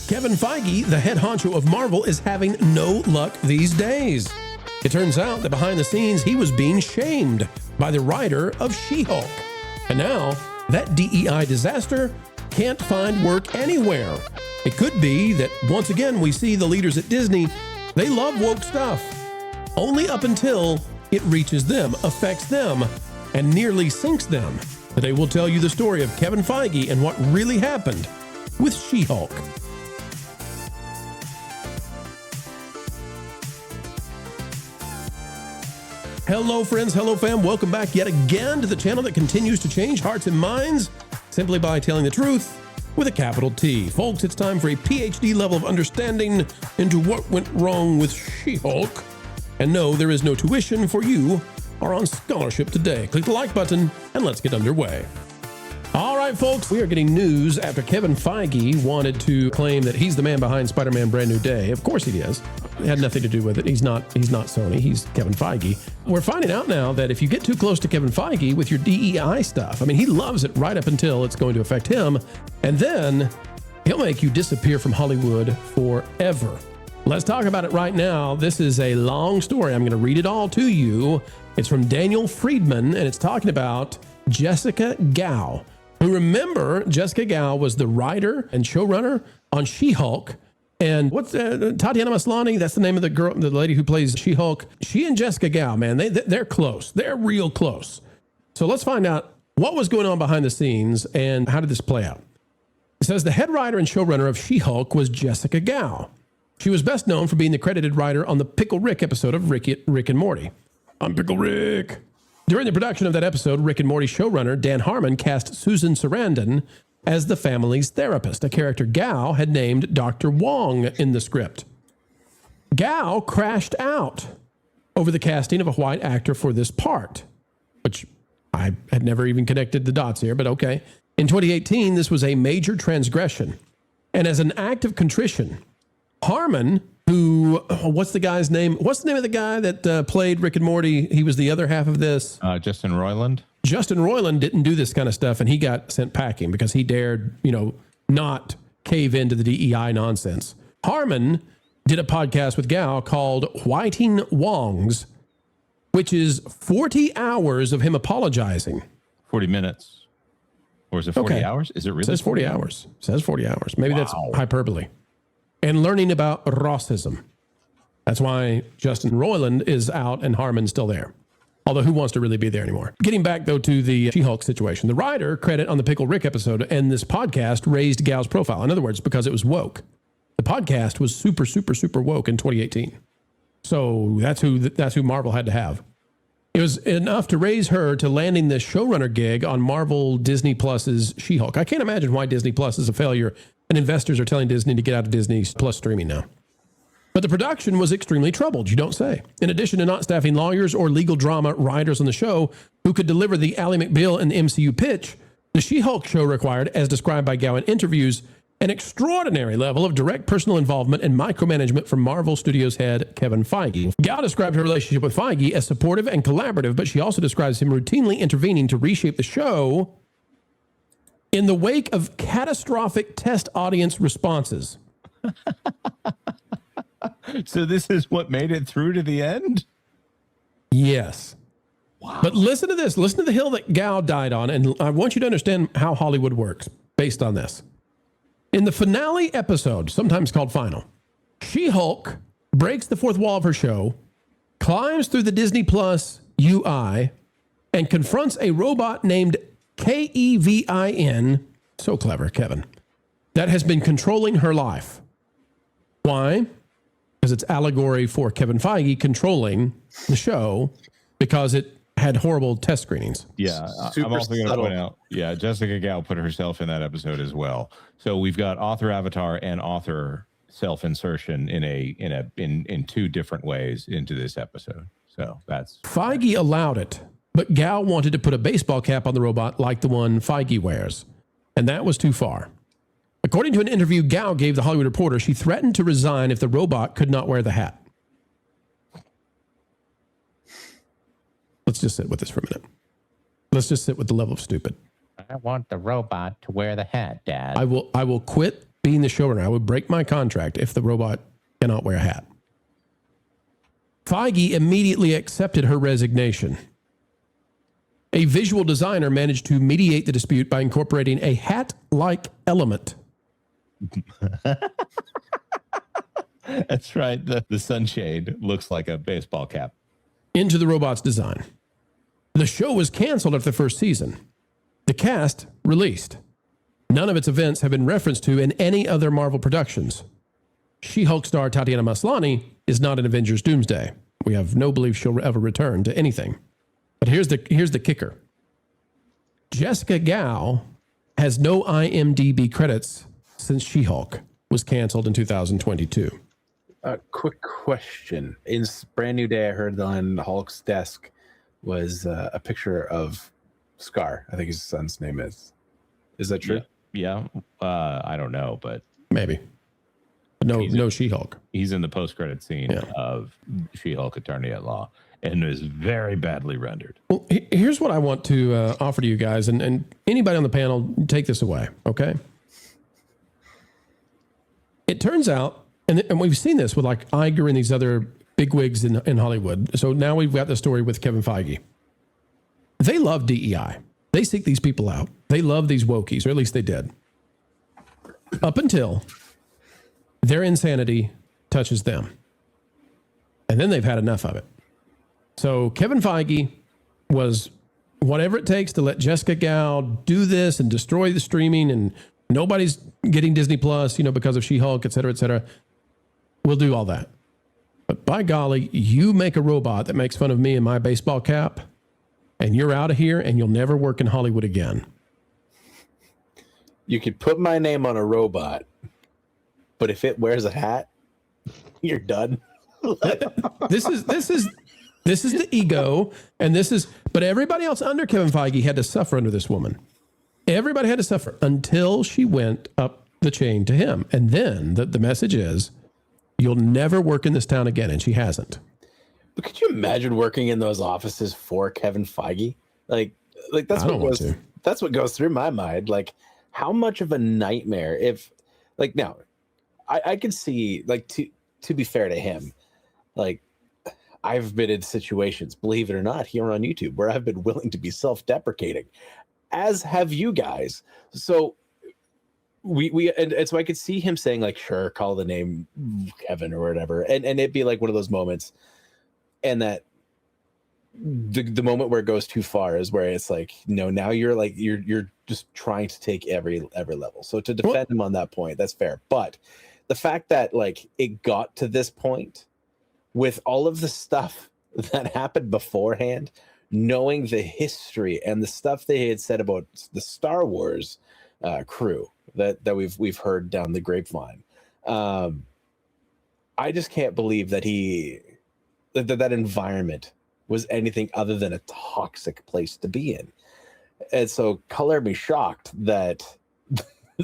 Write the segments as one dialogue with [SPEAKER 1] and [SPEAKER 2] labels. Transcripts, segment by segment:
[SPEAKER 1] Kevin Feige, the head honcho of Marvel, is having no luck these days. It turns out that behind the scenes, he was being shamed by the writer of She-Hulk. And now, that DEI disaster can't find work anywhere. It could be that, once again, we see the leaders at Disney, they love woke stuff. Only up until it reaches them, affects them, and nearly sinks them. Today we'll tell you the story of Kevin Feige and what really happened with She-Hulk. Hello friends, hello fam, welcome back yet again to the channel that continues to change hearts and minds simply by telling the truth with a capital T. Folks, it's time for a PhD level of understanding into what went wrong with She-Hulk. And no, there is no tuition, for you are on scholarship today. Click the like button and let's get underway. All right, folks, we are getting news after Kevin Feige wanted to claim that he's the man behind Spider-Man Brand New Day. Of course he is. It had nothing to do with it. He's not Sony. He's Kevin Feige. We're finding out now that if you get too close to Kevin Feige with your DEI stuff, I mean, he loves it right up until it's going to affect him. And then he'll make you disappear from Hollywood forever. Let's talk about it right now. This is a long story. I'm going to read it all to you. It's from Daniel Friedman, and it's talking about Jessica Gao. Who, remember, Jessica Gao was the writer and showrunner on She-Hulk. And what's Tatiana Maslany? That's the name of the girl, the lady who plays She-Hulk. She and Jessica Gao, man, they're close. They're real close. So let's find out what was going on behind the scenes and how did this play out. It says the head writer and showrunner of She-Hulk was Jessica Gao. She was best known for being the credited writer on the Pickle Rick episode of Rick and Morty. I'm Pickle Rick. During the production of that episode, Rick and Morty showrunner Dan Harmon cast Susan Sarandon as the family's therapist, a character Gao had named Dr. Wong in the script. Gao crashed out over the casting of a white actor for this part, which I had never even connected the dots here, but okay. In 2018, this was a major transgression. And as an act of contrition, Harmon, who, what's the guy's name? What's the name of the guy that played Rick and Morty? He was the other half of this.
[SPEAKER 2] Justin Roiland.
[SPEAKER 1] Justin Roiland didn't do this kind of stuff, and he got sent packing because he dared, not cave into the DEI nonsense. Harmon did a podcast with Gao called Whiting Wongs, which is 40 hours of him apologizing.
[SPEAKER 2] 40 minutes. Or is it 40 hours? Is it really? It
[SPEAKER 1] says 40 hours. It says 40 hours. Maybe that's hyperbole. And learning about Rossism. That's why Justin Roiland is out and Harmon's still there. Although who wants to really be there anymore? Getting back, though, to the She-Hulk situation. The writer credit on the Pickle Rick episode and this podcast raised Gao's profile. In other words, because it was woke. The podcast was super, super, super woke in 2018. So that's who Marvel had to have. It was enough to raise her to landing this showrunner gig on Marvel Disney Plus's She-Hulk. I can't imagine why Disney Plus is a failure and investors are telling Disney to get out of Disney Plus streaming now. But the production was extremely troubled, you don't say. In addition to not staffing lawyers or legal drama writers on the show who could deliver the Ally McBeal and the MCU pitch, the She-Hulk show required, as described by Gao in interviews, an extraordinary level of direct personal involvement and micromanagement from Marvel Studios head Kevin Feige. Gao described her relationship with Feige as supportive and collaborative, but she also describes him routinely intervening to reshape the show in the wake of catastrophic test audience responses.
[SPEAKER 2] So this is what made it through to the end?
[SPEAKER 1] Yes. Wow. But listen to this. Listen to the hill that Gao died on, and I want you to understand how Hollywood works based on this. In the finale episode, sometimes called Final, She-Hulk breaks the fourth wall of her show, climbs through the Disney Plus UI, and confronts a robot named Kevin, so clever, Kevin, that has been controlling her life. Why? Because it's allegory for Kevin Feige controlling the show because it had horrible test screenings.
[SPEAKER 2] Yeah, I'm also going to point out, Jessica Gao put herself in that episode as well. So we've got author avatar and author self-insertion in two different ways into this episode. So that's
[SPEAKER 1] Feige allowed it, but Gao wanted to put a baseball cap on the robot like the one Feige wears, and that was too far. According to an interview Gao gave The Hollywood Reporter, she threatened to resign if the robot could not wear the hat. Let's just sit with this for a minute. Let's just sit with the level of stupid.
[SPEAKER 3] I want the robot to wear the hat, Dad.
[SPEAKER 1] I will quit being the showrunner. I would break my contract if the robot cannot wear a hat. Feige immediately accepted her resignation. A visual designer managed to mediate the dispute by incorporating a hat-like element.
[SPEAKER 2] That's right. The sunshade looks like a baseball cap.
[SPEAKER 1] Into the robot's design. The show was canceled after the first season. The cast released. None of its events have been referenced to in any other Marvel productions. She-Hulk star Tatiana Maslany is not in Avengers Doomsday. We have no belief she'll ever return to anything. But here's the kicker. Jessica Gao has no IMDb credits since She-Hulk was canceled in 2022.
[SPEAKER 3] Quick question. In Brand New Day, I heard on Hulk's desk was a picture of Scar. I think his son's name is. Is that true?
[SPEAKER 2] Yeah. I don't know, but
[SPEAKER 1] maybe. No She-Hulk.
[SPEAKER 2] He's in the post-credit scene of She-Hulk Attorney at Law and is very badly rendered.
[SPEAKER 1] Well, here's what I want to offer to you guys, and anybody on the panel, take this away, okay? It turns out, and we've seen this with like Iger and these other bigwigs in Hollywood. So now we've got the story with Kevin Feige. They love DEI. They seek these people out. They love these wokies, or at least they did. Up until their insanity touches them. And then they've had enough of it. So Kevin Feige was whatever it takes to let Jessica Gao do this and destroy the streaming, and nobody's getting Disney Plus, because of She-Hulk, et cetera, et cetera. We'll do all that. But by golly, you make a robot that makes fun of me in my baseball cap, and you're out of here, and you'll never work in Hollywood again.
[SPEAKER 3] You could put my name on a robot, but if it wears a hat, you're done.
[SPEAKER 1] This is the ego, and but everybody else under Kevin Feige had to suffer under this woman. Everybody had to suffer until she went up the chain to him. And then the message is, you'll never work in this town again. And she hasn't.
[SPEAKER 3] But could you imagine working in those offices for Kevin Feige? Like that's what goes through my mind. Like, how much of a nightmare if, like, now I could see, like, to be fair to him, like, I've been in situations, believe it or not, here on YouTube where I've been willing to be self-deprecating, as have you guys. So and so I could see him saying, like, sure, call the name Kevin or whatever, and it'd be like one of those moments, and that the moment where it goes too far is where it's like, no, now you're just trying to take every level. So to defend him on that point, that's fair. But the fact that, like, it got to this point with all of the stuff that happened beforehand, knowing the history and the stuff they had said about the Star Wars crew that we've heard down the grapevine, I just can't believe that that environment was anything other than a toxic place to be in. And so color me shocked that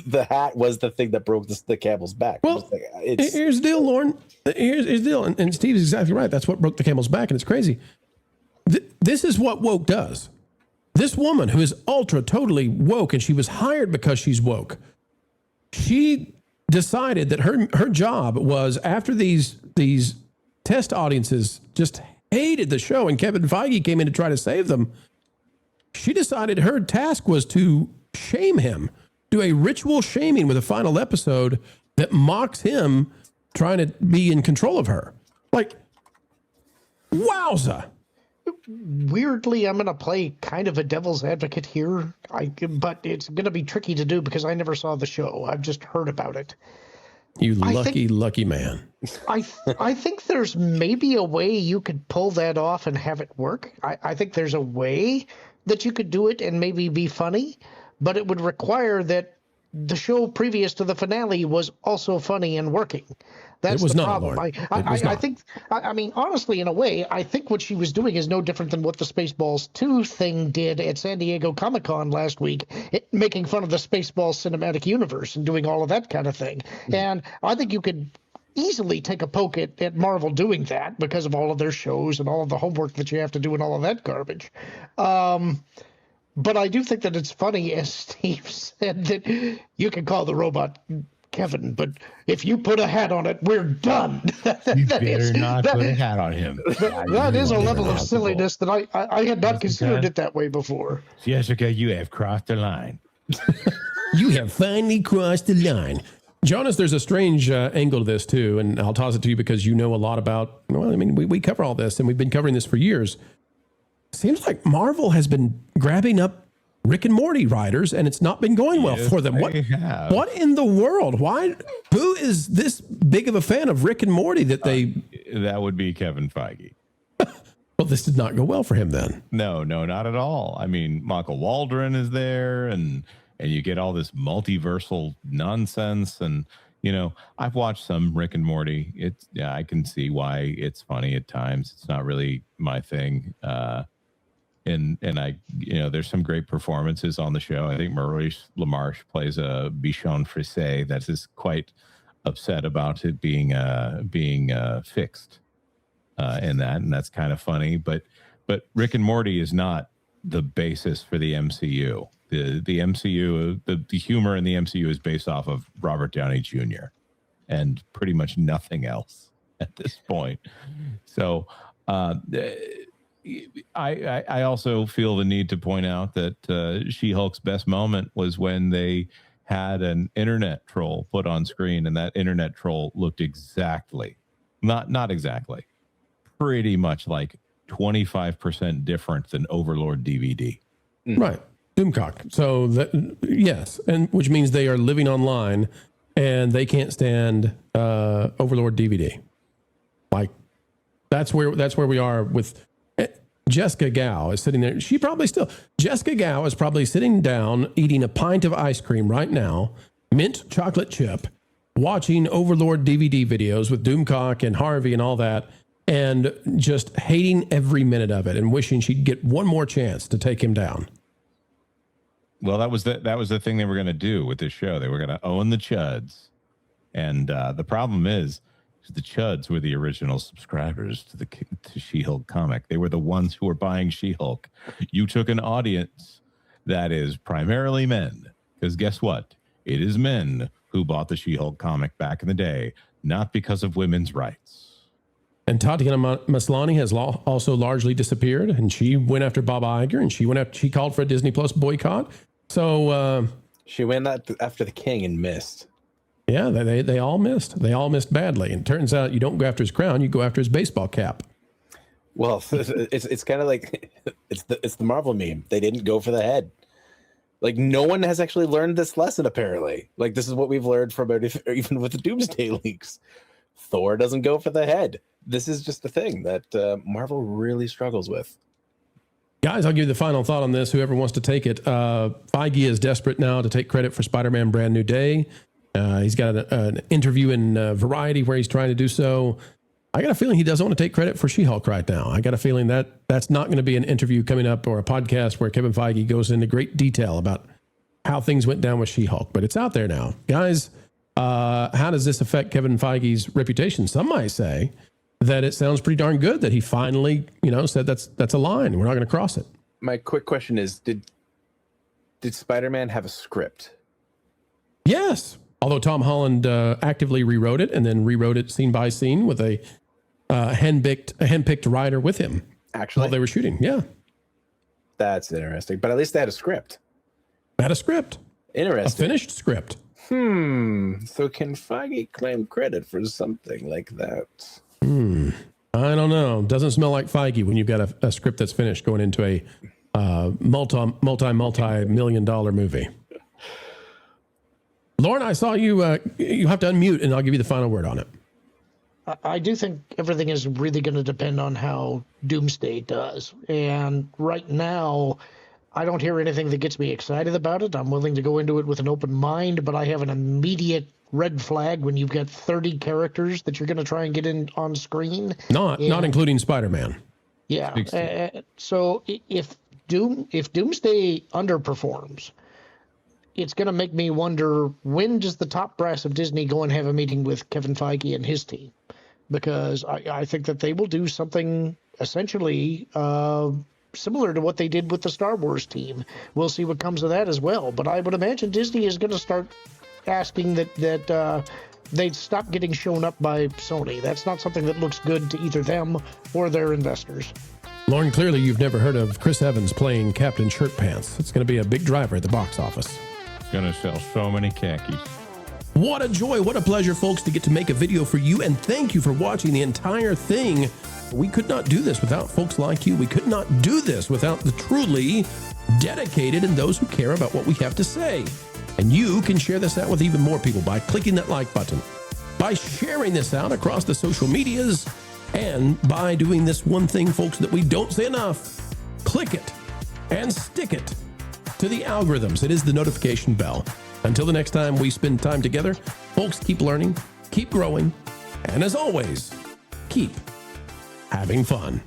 [SPEAKER 3] the hat was the thing that broke the camel's back.
[SPEAKER 1] Well, here's the deal, Lauren. Here's the deal. And Steve is exactly right. That's what broke the camel's back. And it's crazy. This is what woke does. This woman who is ultra totally woke, and she was hired because she's woke. She decided that her job was, after these test audiences just hated the show and Kevin Feige came in to try to save them, she decided her task was to shame him, do a ritual shaming with a final episode that mocks him trying to be in control of her. Like, wowza.
[SPEAKER 4] Weirdly, I'm going to play kind of a devil's advocate here, but it's going to be tricky to do because I never saw the show. I've just heard about it.
[SPEAKER 1] You lucky man.
[SPEAKER 4] I think there's maybe a way you could pull that off and have it work. I think there's a way that you could do it and maybe be funny, but it would require that the show previous to the finale was also funny and working. That's the problem. I mean, honestly, in a way, I think what she was doing is no different than what the Spaceballs 2 thing did at San Diego Comic-Con last week, making fun of the Spaceballs cinematic universe and doing all of that kind of thing. Mm-hmm. And I think you could easily take a poke at Marvel doing that because of all of their shows and all of the homework that you have to do and all of that garbage. But I do think that it's funny, as Steve said, that you can call the robot Kevin, but if you put a hat on it, we're done.
[SPEAKER 2] You better not put a hat on him.
[SPEAKER 4] That is a level of silliness that I had not considered it that way before.
[SPEAKER 2] Jessica, you have crossed the line.
[SPEAKER 1] You have finally crossed the line. Jonas, there's a strange angle to this, too, and I'll toss it to you because you know a lot about, well, I mean, we cover all this, and we've been covering this for years. Seems like Marvel has been grabbing up Rick and Morty writers, and it's not been going well for them. What in the world? Why? Who is this big of a fan of Rick and Morty that they...
[SPEAKER 2] that would be Kevin Feige.
[SPEAKER 1] Well, this did not go well for him then.
[SPEAKER 2] No, not at all. I mean, Michael Waldron is there, and you get all this multiversal nonsense. And, you know, I've watched some Rick and Morty. I can see why it's funny at times. It's not really my thing. And I, you know, there's some great performances on the show. I think Maurice LaMarche plays a Bichon Frise that is quite upset about it being fixed in that, and that's kind of funny. But Rick and Morty is not the basis for the MCU. The MCU, the humor in the MCU is based off of Robert Downey Jr. and pretty much nothing else at this point. So I also feel the need to point out that She-Hulk's best moment was when they had an internet troll put on screen, and that internet troll looked exactly, not exactly, pretty much like 25% different than Overlord DVD.
[SPEAKER 1] Right. Doomcock. So that, yes, and which means they are living online and they can't stand Overlord DVD. Like that's where we are with Jessica Gao is sitting there. Jessica Gao is probably sitting down eating a pint of ice cream right now, mint chocolate chip, watching Overlord DVD videos with Doomcock and Harvey and all that, and just hating every minute of it and wishing she'd get one more chance to take him down.
[SPEAKER 2] Well, that was the thing they were going to do with this show. They were going to own the Chuds. And the problem is the Chuds were the original subscribers to She-Hulk comic. They were the ones who were buying She-Hulk. You took an audience that is primarily men, because guess what? It is men who bought the She-Hulk comic back in the day, not because of women's rights.
[SPEAKER 1] And Tatiana Maslany has also largely disappeared, and she went after Bob Iger, and she called for a Disney Plus boycott. So
[SPEAKER 3] she went after the king and missed.
[SPEAKER 1] Yeah, they all missed. They all missed badly. And it turns out you don't go after his crown, you go after his baseball cap.
[SPEAKER 3] Well, it's kind of like it's the Marvel meme. They didn't go for the head. Like, no one has actually learned this lesson, apparently. Like, this is what we've learned from even with the Doomsday leaks. Thor doesn't go for the head. This is just the thing that Marvel really struggles with.
[SPEAKER 1] Guys, I'll give you the final thought on this. Whoever wants to take it. Feige is desperate now to take credit for Spider-Man Brand New Day. He's got an interview in Variety where he's trying to do so. I got a feeling he doesn't want to take credit for She-Hulk right now. I got a feeling that's not going to be an interview coming up or a podcast where Kevin Feige goes into great detail about how things went down with She-Hulk. But it's out there now. Guys, how does this affect Kevin Feige's reputation? Some might say that it sounds pretty darn good that he finally, said that's a line. We're not going to cross it.
[SPEAKER 3] My quick question is, did Spider-Man have a script?
[SPEAKER 1] Yes. Although Tom Holland actively rewrote it and then rewrote it scene by scene with a handpicked writer with him.
[SPEAKER 3] Actually,
[SPEAKER 1] while they were shooting. Yeah.
[SPEAKER 3] That's interesting. But at least they had a script. Interesting.
[SPEAKER 1] A finished script.
[SPEAKER 3] So can Feige claim credit for something like that?
[SPEAKER 1] I don't know. Doesn't smell like Feige when you've got a script that's finished going into a multi-million-dollar movie. Lauren, I saw you. You have to unmute, and I'll give you the final word on it.
[SPEAKER 4] I do think everything is really going to depend on how Doomsday does. And right now, I don't hear anything that gets me excited about it. I'm willing to go into it with an open mind, but I have an immediate red flag when you've got 30 characters that you're going to try and get in on screen.
[SPEAKER 1] Not including Spider-Man.
[SPEAKER 4] Yeah. So if Doomsday underperforms, it's going to make me wonder, when does the top brass of Disney go and have a meeting with Kevin Feige and his team? Because I think that they will do something essentially similar to what they did with the Star Wars team. We'll see what comes of that as well. But I would imagine Disney is going to start asking that they'd stop getting shown up by Sony. That's not something that looks good to either them or their investors.
[SPEAKER 1] Lauren, clearly you've never heard of Chris Evans playing Captain Shirt Pants. It's going to be a big driver at the box office.
[SPEAKER 2] Going to sell so many khakis.
[SPEAKER 1] What a joy, what a pleasure, folks, to get to make a video for you, and thank you for watching the entire thing. We could not do this without folks like you. We could not do this without the truly dedicated and those who care about what we have to say. And you can share this out with even more people by clicking that like button, by sharing this out across the social medias, and by doing this one thing, folks, that we don't say enough. Click it and stick it to the algorithms. It is the notification bell. Until the next time we spend time together, folks, keep learning, keep growing, and as always, keep having fun.